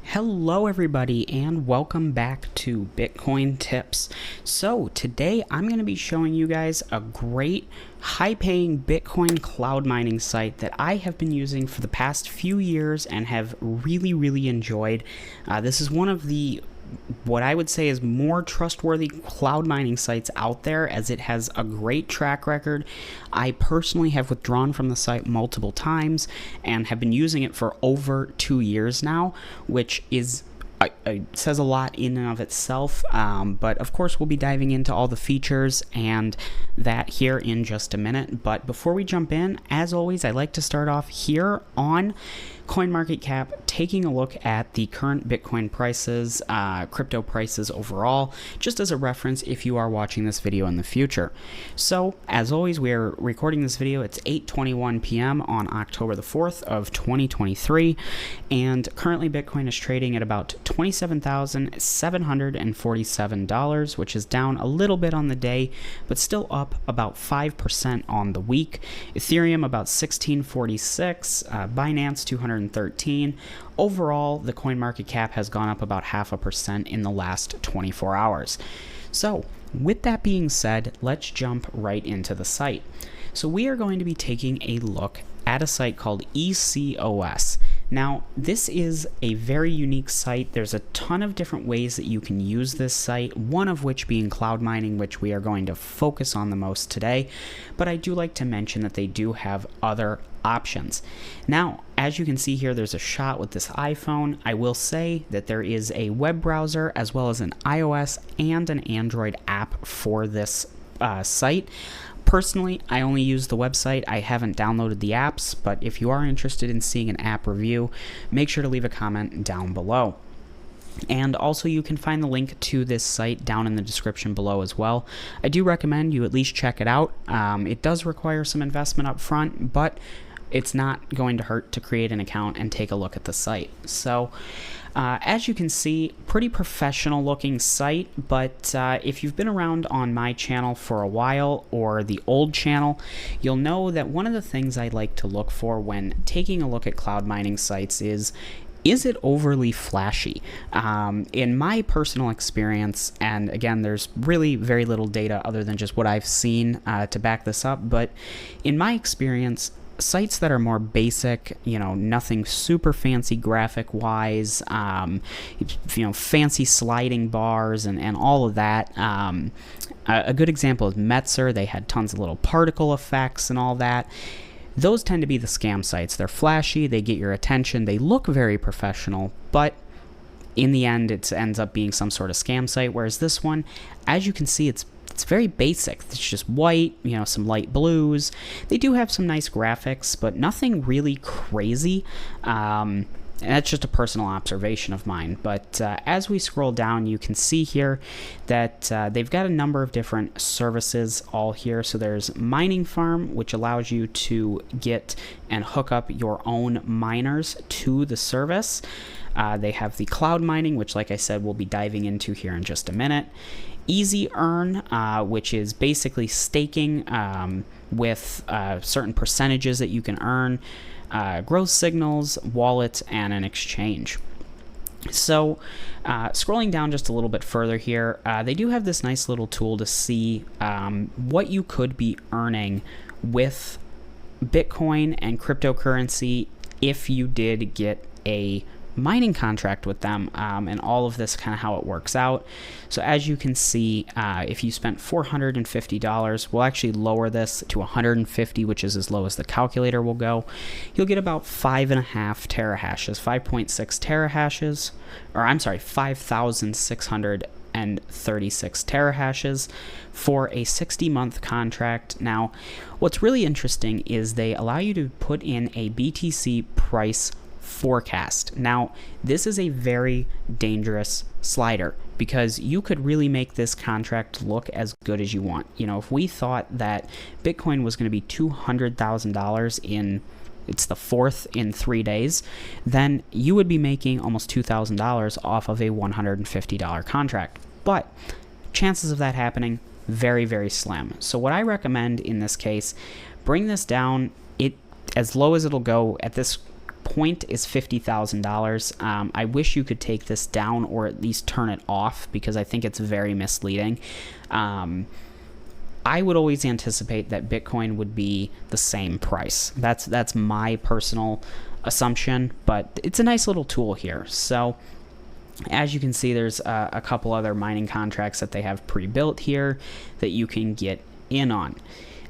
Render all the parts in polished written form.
Hello everybody and welcome back to Bitcoin Tips. So today I'm going to be showing you guys a great high-paying Bitcoin cloud mining site that I have been using for the past few years and have really enjoyed. This is one of the what I would say is more trustworthy cloud mining sites out there, as it has a great track record. I personally have withdrawn from the site multiple times and have been using it for over 2 years now, which is says a lot in and of itself, but of course we'll be diving into all the features and that here in just a minute. But before we jump in, as always, I like to start off here on CoinMarketCap, taking a look at the current Bitcoin prices, crypto prices overall, just as a reference if you are watching this video in the future. So, as always, we are recording this video. It's 8:21 p.m. on October the 4th of 2023, and currently Bitcoin is trading at about $27,747, which is down a little bit on the day, but still up about 5% on the week. Ethereum about 1646, Binance 213. Overall, the CoinMarketCap has gone up about 0.5% in the last 24 hours. So, with that being said, let's jump right into the site. So we are going to be taking a look at a site called ECOS. Now, this is a very unique site. There's a ton of different ways that you can use this site, one of which being cloud mining, which we are going to focus on the most today. But I do like to mention that they do have other options. Now, as you can see here, there's a shot with this iPhone. I will say that there is a web browser as well as an iOS and an Android app for this site. Personally, I only use the website. I haven't downloaded the apps, but if you are interested in seeing an app review, make sure to leave a comment down below. And also, you can find the link to this site down in the description below as well. I do recommend you at least check it out. It does require some investment up front, but it's not going to hurt to create an account and take a look at the site. So, as you can see, pretty professional looking site, but if you've been around on my channel for a while or the old channel, you'll know that one of the things I like to look for when taking a look at cloud mining sites is it overly flashy? In my personal experience, and again, there's really very little data other than just what I've seen to back this up, but in my experience, sites that are more basic, nothing super fancy graphic wise, fancy sliding bars and all of that. A good example is Metzer. They had tons of little particle effects and all that. Those tend to be the scam sites. They're flashy, they get your attention, they look very professional, but in the end it ends up being some sort of scam site, whereas this one, as you can see, it's very basic. It's just white, some light blues. They do have some nice graphics, but nothing really crazy. And that's just a personal observation of mine. But as we scroll down, you can see here that they've got a number of different services all here. So there's Mining Farm, which allows you to get and hook up your own miners to the service. They have the cloud mining, which, like I said, we'll be diving into here in just a minute. Easy Earn, which is basically staking with certain percentages that you can earn, growth signals, wallet, and an exchange. So scrolling down just a little bit further here, they do have this nice little tool to see what you could be earning with Bitcoin and cryptocurrency if you did get a mining contract with them, and all of this kind of how it works out. So as you can see, if you spent $450, we'll actually lower this to $150, which is as low as the calculator will go. You'll get about 5.5 terahashes, 5.6 terahashes, or I'm sorry, 5,636 terahashes for a 60-month contract. Now, what's really interesting is they allow you to put in a BTC price forecast. Now, this is a very dangerous slider because you could really make this contract look as good as you want. If we thought that Bitcoin was going to be $200,000 in, it's the 4th in 3 days, then you would be making almost $2,000 off of a $150 contract. But chances of that happening, very, very slim. So what I recommend in this case, bring this down. It as low as it'll go at this point is $50,000. I wish you could take this down or at least turn it off, because I think it's very misleading. I would always anticipate that Bitcoin would be the same price. That's my personal assumption, but it's a nice little tool here. So as you can see, there's a couple other mining contracts that they have pre-built here that you can get in on.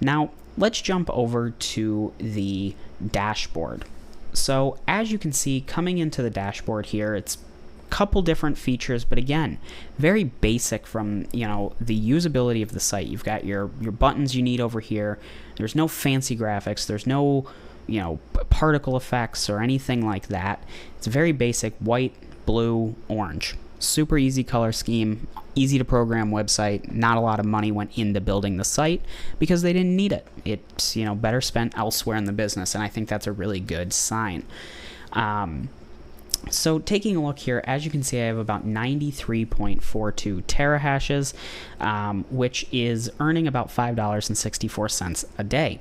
Now, let's jump over to the dashboard. So as you can see, coming into the dashboard here, it's a couple different features, but again, very basic from, you know, the usability of the site. You've got your buttons you need over here. There's no fancy graphics. There's no, you know, particle effects or anything like that. It's very basic, white, blue, orange. Super easy color scheme, easy to program website. Not a lot of money went into building the site because they didn't need it. It's, you know, better spent elsewhere in the business, and I think that's a really good sign. So taking a look here, as you can see, I have about 93.42 terahashes, which is earning about $5.64 a day.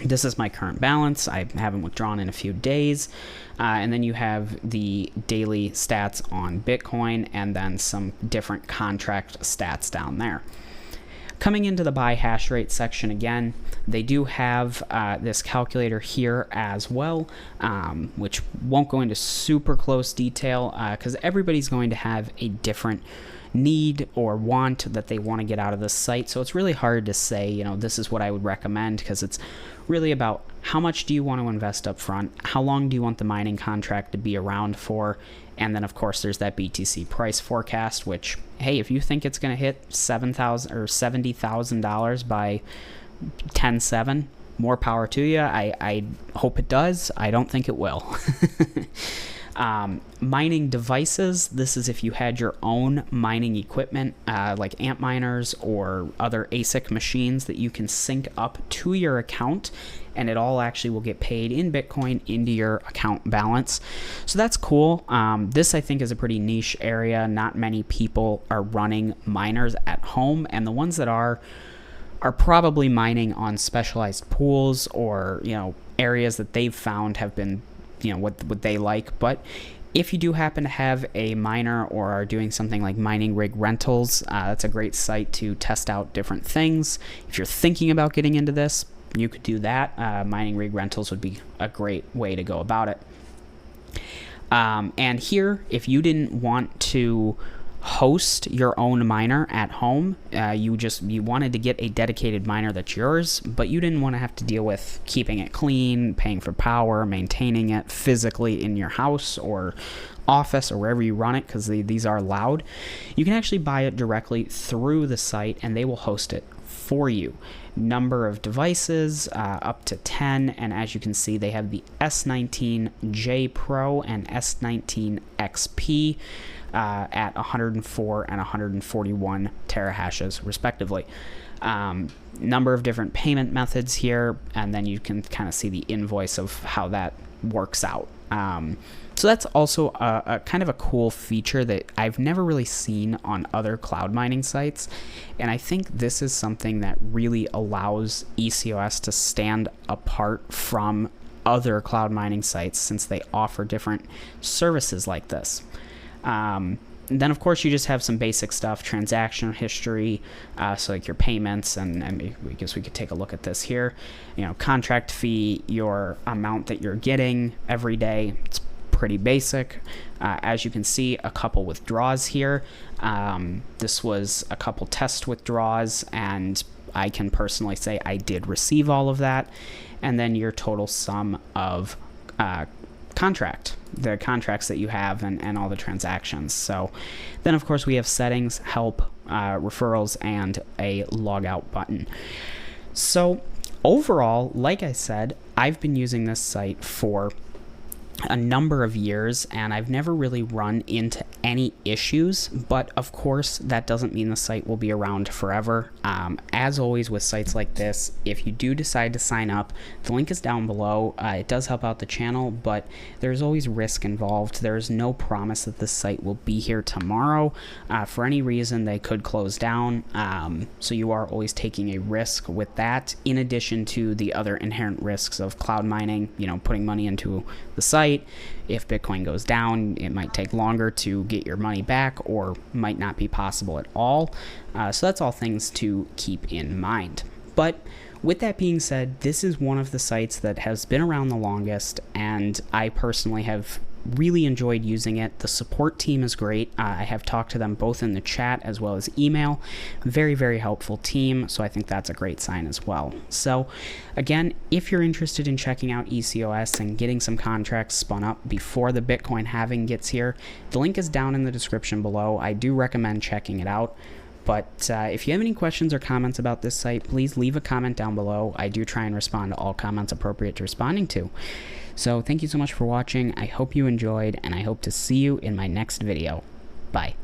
This is my current balance. I haven't withdrawn in a few days. And then you have the daily stats on Bitcoin and then some different contract stats down there. Coming into the buy hash rate section again, they do have this calculator here as well, which won't go into super close detail because everybody's going to have a different need or want that they want to get out of this site. So it's really hard to say, you know, this is what I would recommend, because it's really about how much do you want to invest up front, how long do you want the mining contract to be around for, and then of course there's that BTC price forecast, which, hey, if you think it's going to hit $7,000 or $70,000 by 10/7, more power to you. I hope it does. I don't think it will. Mining devices, this is if you had your own mining equipment like amp miners or other ASIC machines that you can sync up to your account, and it all actually will get paid in Bitcoin into your account balance. So that's cool. This I think is a pretty niche area. Not many people are running miners at home, and the ones that are probably mining on specialized pools or, you know, areas that they've found have been, you know, what they like. But if you do happen to have a miner or are doing something like mining rig rentals, that's a great site to test out different things. If you're thinking about getting into this, you could do that. Mining rig rentals would be a great way to go about it. And here, if you didn't want to host your own miner at home, you wanted to get a dedicated miner that's yours, but you didn't want to have to deal with keeping it clean, paying for power, maintaining it physically in your house or office or wherever you run it, because these are loud. You can actually buy it directly through the site and they will host it for you. Number of devices up to 10, and as you can see, they have the S19J Pro and S19 XP at 104 and 141 terahashes respectively. Number of different payment methods here, and then you can kind of see the invoice of how that works out. So that's also a kind of a cool feature that I've never really seen on other cloud mining sites, and I think this is something that really allows ECOS to stand apart from other cloud mining sites, since they offer different services like this. Then of course you just have some basic stuff, transaction history, so like your payments, and I guess we could take a look at this here. You know, contract fee, your amount that you're getting every day. It's pretty basic. As you can see, a couple withdrawals here. This was a couple test withdrawals, and I can personally say I did receive all of that. And then your total sum of the contracts that you have, and all the transactions. So then of course we have settings, help, referrals, and a logout button. So overall, like I said, I've been using this site for a number of years, and I've never really run into any issues, but of course that doesn't mean the site will be around forever. As always with sites like this, if you do decide to sign up, the link is down below. It does help out the channel, but there's always risk involved. There's no promise that this site will be here tomorrow. For any reason, they could close down, so you are always taking a risk with that, in addition to the other inherent risks of cloud mining, you know, putting money into the site. If Bitcoin goes down, it might take longer to get your money back, or might not be possible at all. So that's all things to keep in mind. But with that being said, this is one of the sites that has been around the longest, and I personally have really enjoyed using it. The support team is great. I have talked to them both in the chat as well as email. Very, very helpful team, so I think that's a great sign as well. So again, if you're interested in checking out ECOS and getting some contracts spun up before the Bitcoin halving gets here, the link is down in the description below. I do recommend checking it out. But if you have any questions or comments about this site, please leave a comment down below. I do try and respond to all comments appropriate to responding to. So thank you so much for watching. I hope you enjoyed, and I hope to see you in my next video. Bye.